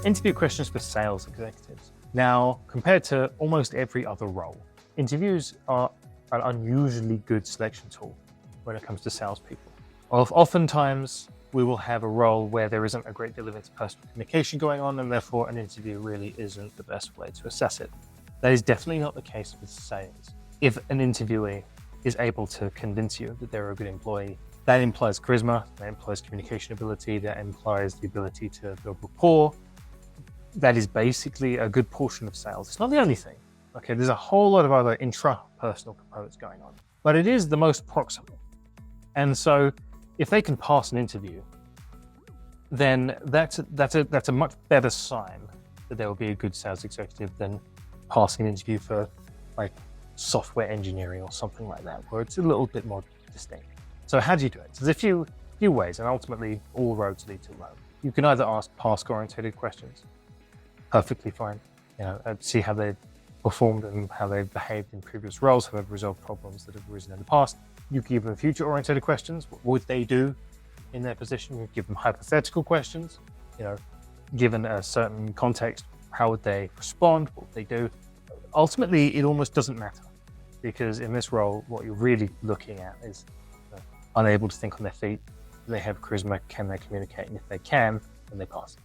Interview questions for sales executives. Now, compared to almost every other role, interviews are an unusually good selection tool when it comes to salespeople. Oftentimes, we will have a role where there isn't a great deal of interpersonal communication going on, and therefore an interview really isn't the best way to assess it. That is definitely not the case with sales. If an interviewee is able to convince you that they're a good employee, that implies charisma, that implies communication ability, that implies the ability to build rapport. That is basically a good portion of sales. It's not the only thing. Okay, there's a whole lot of other intrapersonal components going on, but it is the most proximal. And so if they can pass an interview, then that's a much better sign that they will be a good sales executive than passing an interview for like software engineering or something like that, where it's a little bit more distinct. So how do you do it? So there's a few ways, and ultimately all roads lead to Rome. You can either ask task-oriented questions, perfectly fine, see how they performed and how they've behaved in previous roles, how they've resolved problems that have arisen in the past. You can give them future-oriented questions. What would they do in their position? You give them hypothetical questions. Given a certain context, how would they respond? What would they do? Ultimately, it almost doesn't matter, because in this role, what you're really looking at is unable to think on their feet. Do they have charisma? Can they communicate? And if they can, then they pass.